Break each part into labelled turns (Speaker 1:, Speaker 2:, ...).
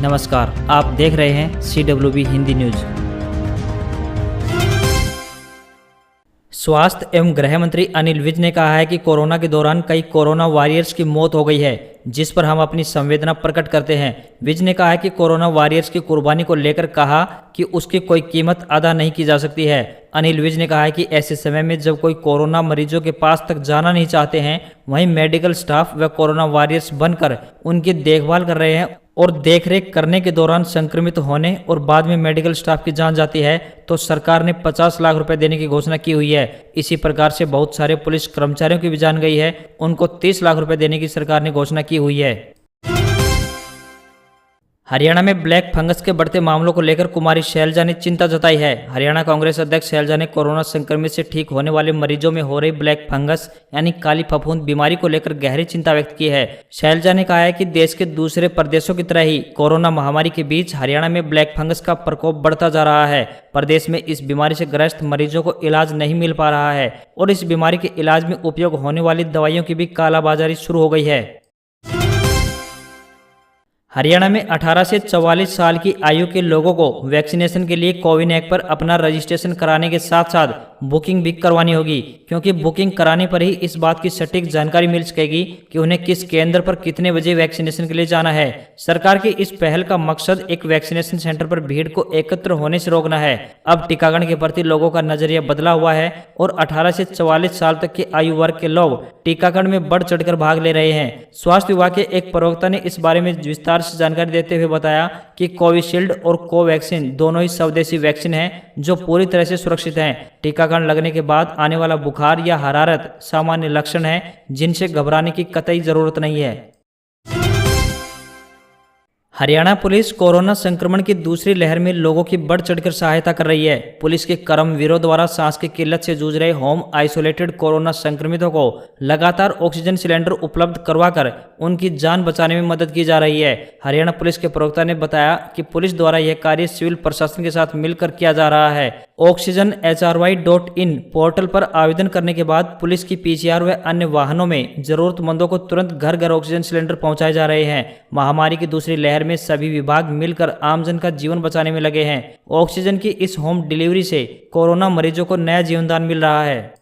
Speaker 1: नमस्कार, आप देख रहे हैं CWB हिंदी न्यूज। स्वास्थ्य एवं गृह मंत्री अनिल विज ने कहा है कि कोरोना के दौरान कई कोरोना वॉरियर्स की मौत हो गई है, जिस पर हम अपनी संवेदना प्रकट करते हैं। विज ने कहा है कि कोरोना वॉरियर्स की कुर्बानी को लेकर कहा कि उसकी कोई कीमत अदा नहीं की जा सकती है। अनिल विज ने कहा है कि ऐसे समय में जब कोई कोरोना मरीजों के पास तक जाना नहीं चाहते हैं, वहीं मेडिकल स्टाफ व कोरोना वॉरियर्स बनकर उनकी देखभाल कर रहे हैं और देखरेख करने के दौरान संक्रमित होने और बाद में मेडिकल स्टाफ की जान जाती है, तो सरकार ने 50 लाख रुपए देने की घोषणा की हुई है। इसी प्रकार से बहुत सारे पुलिस कर्मचारियों की भी जान गई है, उनको 30 लाख रुपए देने की सरकार ने घोषणा की हुई है। हरियाणा में ब्लैक फंगस के बढ़ते मामलों को लेकर कुमारी शैलजा ने चिंता जताई है। हरियाणा कांग्रेस अध्यक्ष शैलजा ने कोरोना संक्रमित से ठीक होने वाले मरीजों में हो रही ब्लैक फंगस यानी काली फफूंद बीमारी को लेकर गहरी चिंता व्यक्त की है। शैलजा ने कहा है कि देश के दूसरे प्रदेशों की तरह ही कोरोना महामारी के बीच हरियाणा में ब्लैक फंगस का प्रकोप बढ़ता जा रहा है। प्रदेश में इस बीमारी से ग्रस्त मरीजों को इलाज नहीं मिल पा रहा है और इस बीमारी के इलाज में उपयोग होने वाली दवाइयों की भी कालाबाजारी शुरू हो गई है। हरियाणा में 18 से 44 साल की आयु के लोगों को वैक्सीनेशन के लिए कोविन ऐप पर अपना रजिस्ट्रेशन कराने के साथ साथ बुकिंग भी करवानी होगी, क्योंकि बुकिंग कराने पर ही इस बात की सटीक जानकारी मिल सकेगी कि उन्हें किस केंद्र पर कितने बजे वैक्सीनेशन के लिए जाना है। सरकार की इस पहल का मकसद एक वैक्सीनेशन सेंटर पर भीड़ को एकत्र होने से रोकना है। अब टीकाकरण के प्रति लोगों का नजरिया बदला हुआ है और 18 से 44 साल तक के आयु वर्ग के लोग टीकाकरण में बढ़ चढ़कर भाग ले रहे हैं। स्वास्थ्य विभाग के एक प्रवक्ता ने इस बारे में विस्तार से जानकारी देते हुए बताया कि कोविशील्ड और कोवैक्सीन दोनों ही स्वदेशी वैक्सीन हैं जो पूरी तरह से सुरक्षित हैं। टीकाकरण लगने के बाद आने वाला बुखार या हरारत सामान्य लक्षण है, जिनसे घबराने की कतई जरूरत नहीं है। हरियाणा पुलिस कोरोना संक्रमण की दूसरी लहर में लोगों की बढ़ चढ़कर सहायता कर रही है। पुलिस के कर्मवीरों द्वारा सांस की किल्लत से जूझ रहे होम आइसोलेटेड कोरोना संक्रमितों को लगातार ऑक्सीजन सिलेंडर उपलब्ध करवाकर उनकी जान बचाने में मदद की जा रही है। हरियाणा पुलिस के प्रवक्ता ने बताया कि पुलिस द्वारा यह कार्य सिविल प्रशासन के साथ मिलकर किया जा रहा है। oxygenhry.in पोर्टल पर आवेदन करने के बाद पुलिस की PCR व अन्य वाहनों में जरूरतमंदों को तुरंत घर घर ऑक्सीजन सिलेंडर पहुंचाए जा रहे हैं। महामारी की दूसरी लहर में सभी विभाग मिलकर आमजन का जीवन बचाने में लगे हैं। ऑक्सीजन की इस होम डिलीवरी से कोरोना मरीजों को नया जीवनदान मिल रहा है।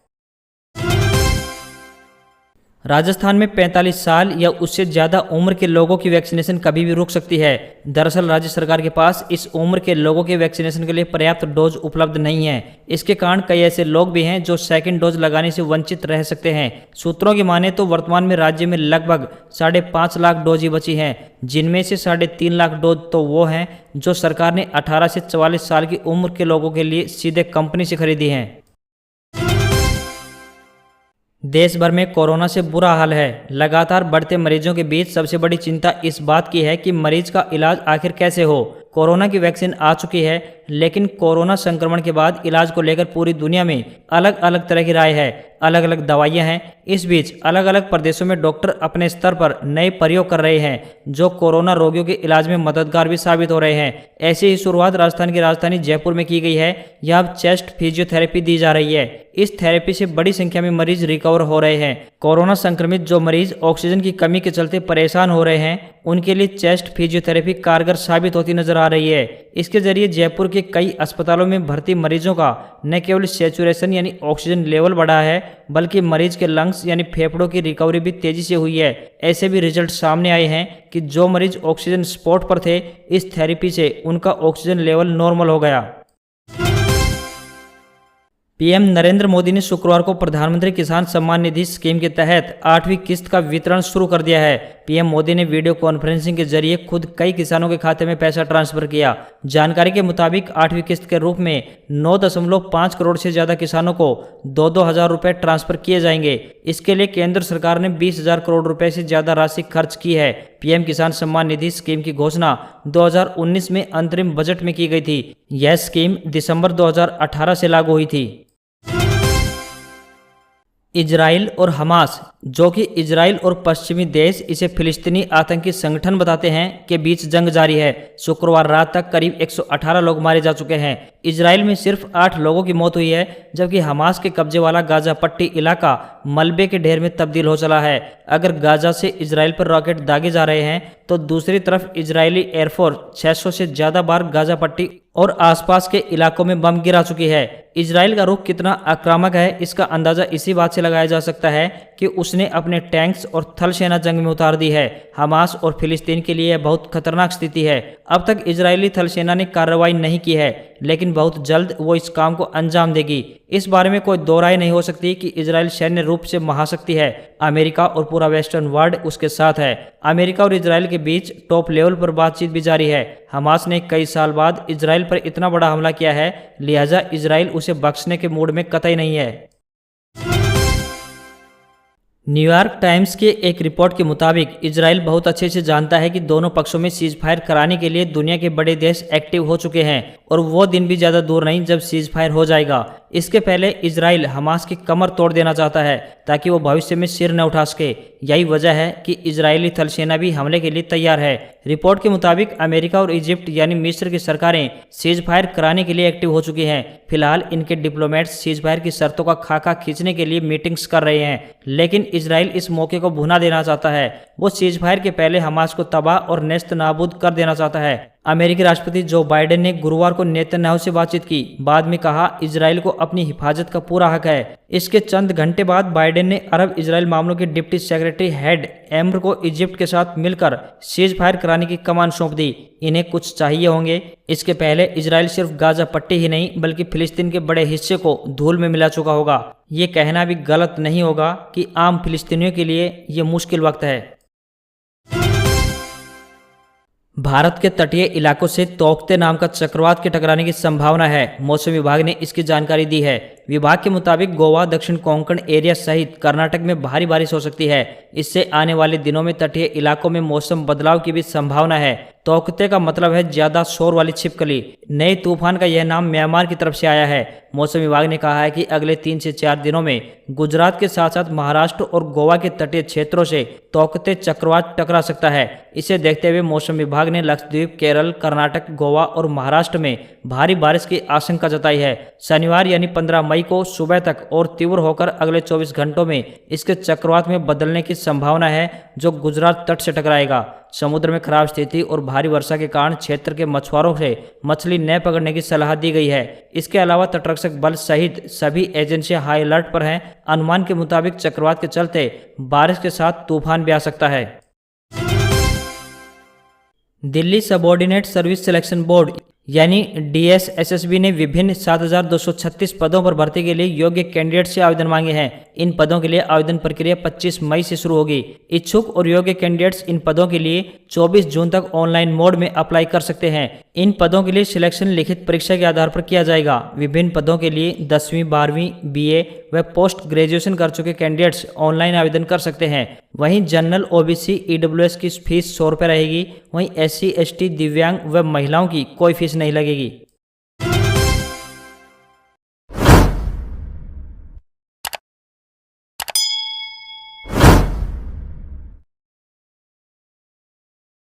Speaker 1: राजस्थान में 45 साल या उससे ज्यादा उम्र के लोगों की वैक्सीनेशन कभी भी रुक सकती है। दरअसल राज्य सरकार के पास इस उम्र के लोगों के वैक्सीनेशन के लिए पर्याप्त डोज उपलब्ध नहीं है। इसके कारण कई ऐसे लोग भी हैं जो सेकंड डोज लगाने से वंचित रह सकते हैं। सूत्रों की माने तो वर्तमान में राज्य में लगभग 5.5 लाख डोज ही बची हैं, जिनमें से 3.5 लाख डोज तो वो हैं जो सरकार ने 18 से 44 साल की उम्र के लोगों के लिए सीधे कंपनी से खरीदी हैं। देश भर में कोरोना से बुरा हाल है। लगातार बढ़ते मरीजों के बीच सबसे बड़ी चिंता इस बात की है कि मरीज का इलाज आखिर कैसे हो। कोरोना की वैक्सीन आ चुकी है, लेकिन कोरोना संक्रमण के बाद इलाज को लेकर पूरी दुनिया में अलग अलग तरह की राय है, अलग अलग दवाइयां हैं। इस बीच अलग अलग प्रदेशों में डॉक्टर अपने स्तर पर नए प्रयोग कर रहे हैं जो कोरोना रोगियों के इलाज में मददगार भी साबित हो रहे हैं। ऐसी ही शुरुआत राजस्थान की राजधानी जयपुर में की गई है। यहाँ अब चेस्ट फिजियोथेरेपी दी जा रही है। इस थेरेपी से बड़ी संख्या में मरीज रिकवर हो रहे हैं। कोरोना संक्रमित जो मरीज ऑक्सीजन की कमी के चलते परेशान हो रहे हैं, उनके लिए चेस्ट फिजियोथेरेपी कारगर साबित होती नजर आ रही है। इसके जरिए जयपुर के कई अस्पतालों में भर्ती मरीजों का न केवल सैचुरेशन यानी ऑक्सीजन लेवल बढ़ा है, बल्कि मरीज के लंग्स यानी फेफड़ों की रिकवरी भी तेजी से हुई है। ऐसे भी रिजल्ट सामने आए हैं कि जो मरीज ऑक्सीजन सपोर्ट पर थे, इस थेरेपी से उनका ऑक्सीजन लेवल नॉर्मल हो गया। पीएम नरेंद्र मोदी ने शुक्रवार को प्रधानमंत्री किसान सम्मान निधि स्कीम के तहत 8वीं किस्त का वितरण शुरू कर दिया है। पीएम मोदी ने वीडियो कॉन्फ्रेंसिंग के जरिए खुद कई किसानों के खाते में पैसा ट्रांसफर किया। जानकारी के मुताबिक 8वीं किस्त के रूप में 9.5 करोड़ से ज्यादा किसानों को 2-2 हज़ार रुपए ट्रांसफर किए जाएंगे। इसके लिए केंद्र सरकार ने 20,000 करोड़ रुपए से ज्यादा राशि खर्च की है। पीएम किसान सम्मान निधि स्कीम की घोषणा 2019 में अंतरिम बजट में की गई थी। यह स्कीम दिसंबर 2018 से लागू हुई थी। इजराइल और हमास, जो कि इजराइल और पश्चिमी देश इसे फिलिस्तीनी आतंकी संगठन बताते हैं, के बीच जंग जारी है। शुक्रवार रात तक करीब 118 लोग मारे जा चुके हैं। इजराइल में सिर्फ 8 लोगों की मौत हुई है, जबकि हमास के कब्जे वाला गाजा पट्टी इलाका मलबे के ढेर में तब्दील हो चला है। अगर गाजा से इजराइल पर रॉकेट दागे जा रहे हैं, तो दूसरी तरफ इजरायली एयरफोर्स 600 से ज्यादा बार गाजा पट्टी और आसपास के इलाकों में बम गिरा चुकी है। इजराइल का रुख कितना आक्रामक है, इसका अंदाजा इसी बात से लगाया जा सकता है कि उसने अपने टैंक्स और थल सेना जंग में उतार दी है। हमास और फिलिस्तीन के लिए यह बहुत खतरनाक स्थिति है। अब तक इजरायली थल सेना ने कार्रवाई नहीं की है, लेकिन बहुत जल्द वो इस काम को अंजाम देगी। इस बारे में कोई दो राय नहीं हो सकती कि इजराइल सैन्य रूप से महाशक्ति है। अमेरिका और पूरा वेस्टर्न वर्ल्ड उसके साथ है। अमेरिका और इजराइल के बीच टॉप लेवल पर बातचीत भी जारी है। हमास ने कई साल बाद इजराइल पर इतना बड़ा हमला किया है, लिहाजा इजराइल उसे बख्शने के मूड में कतई नहीं है। न्यूयॉर्क टाइम्स के एक रिपोर्ट के मुताबिक इजराइल बहुत अच्छे से जानता है कि दोनों पक्षों में सीज फायर कराने के लिए दुनिया के बड़े देश एक्टिव हो चुके हैं और वो दिन भी ज़्यादा दूर नहीं जब सीज फायर हो जाएगा। इसके पहले इजराइल हमास की कमर तोड़ देना चाहता है ताकि वो भविष्य में सिर न उठा सके। यही वजह है कि इजरायली थल सेना भी हमले के लिए तैयार है। रिपोर्ट के मुताबिक अमेरिका और इजिप्ट यानी मिस्र की सरकारें सीज फायर कराने के लिए एक्टिव हो चुकी हैं। फिलहाल इनके डिप्लोमेट्स सीज फायर की शर्तों का खाका खींचने के लिए मीटिंग्स कर रहे हैं, लेकिन इजराइल इस मौके को भुना देना चाहता है। वो सीज फायर के पहले हमास को तबाह और नेस्त नाबूद कर देना चाहता है। अमेरिकी राष्ट्रपति जो बाइडेन ने गुरुवार को नेतन्याहू से बातचीत की, बाद में कहा इजराइल को अपनी हिफाजत का पूरा हक है। इसके चंद घंटे बाद बाइडेन ने अरब इजराइल मामलों के डिप्टी सेक्रेटरी हेड एम्र को इजिप्ट के साथ मिलकर सीज फायर कराने की कमान सौंप दी। इन्हें कुछ चाहिए होंगे। इसके पहले इजराइल सिर्फ गाजा पट्टी ही नहीं बल्कि फिलिस्तीन के बड़े हिस्से को धूल में मिला चुका होगा। ये कहना भी गलत नहीं होगा कि आम फिलिस्तीनियों के लिए ये मुश्किल वक्त है। भारत के तटीय इलाकों से तौकते नाम का चक्रवात के टकराने की संभावना है। मौसम विभाग ने इसकी जानकारी दी है। विभाग के मुताबिक गोवा, दक्षिण कोंकण एरिया सहित कर्नाटक में भारी बारिश हो सकती है। इससे आने वाले दिनों में तटीय इलाकों में मौसम बदलाव की भी संभावना है। तौकते का मतलब है ज्यादा शोर वाली छिपकली। नए तूफान का यह नाम म्यांमार की तरफ से आया है। मौसम विभाग ने कहा है कि अगले 3 से 4 दिनों में गुजरात के साथ साथ महाराष्ट्र और गोवा के तटीय क्षेत्रों से तौकते चक्रवात टकरा सकता है। इसे देखते हुए मौसम विभाग ने लक्षद्वीप, केरल, कर्नाटक, गोवा और महाराष्ट्र में भारी बारिश की आशंका जताई है। शनिवार यानी 15 मई को सुबह तक और तीव्र होकर अगले 24 घंटों में इसके चक्रवात में बदलने की संभावना है, जो गुजरात तट से टकराएगा। समुद्र में खराब स्थिति और भारी वर्षा के कारण क्षेत्र के मछुआरों से मछली न पकड़ने की सलाह दी गई है। इसके अलावा तटरक्षक बल सहित सभी एजेंसियां हाई अलर्ट पर हैं। अनुमान के मुताबिक चक्रवात के चलते बारिश के साथ तूफान भी आ सकता है। Delhi subordinate service selection board यानी DSSSB ने विभिन्न 7,236 पदों पर भर्ती के लिए योग्य कैंडिडेट से आवेदन मांगे हैं। इन पदों के लिए आवेदन प्रक्रिया 25 मई से शुरू होगी। इच्छुक और योग्य कैंडिडेट्स इन पदों के लिए 24 जून तक ऑनलाइन मोड में अप्लाई कर सकते हैं। इन पदों के लिए सिलेक्शन लिखित परीक्षा के आधार पर किया जाएगा। विभिन्न पदों के लिए 10वीं, 12वीं, BA व पोस्ट ग्रेजुएशन कर चुके कैंडिडेट्स ऑनलाइन आवेदन कर सकते हैं। वहीं जनरल, OBC, EWS की फीस 100 रुपये रहेगी। वहीं SC, ST, दिव्यांग व महिलाओं की कोई फीस नहीं लगेगी।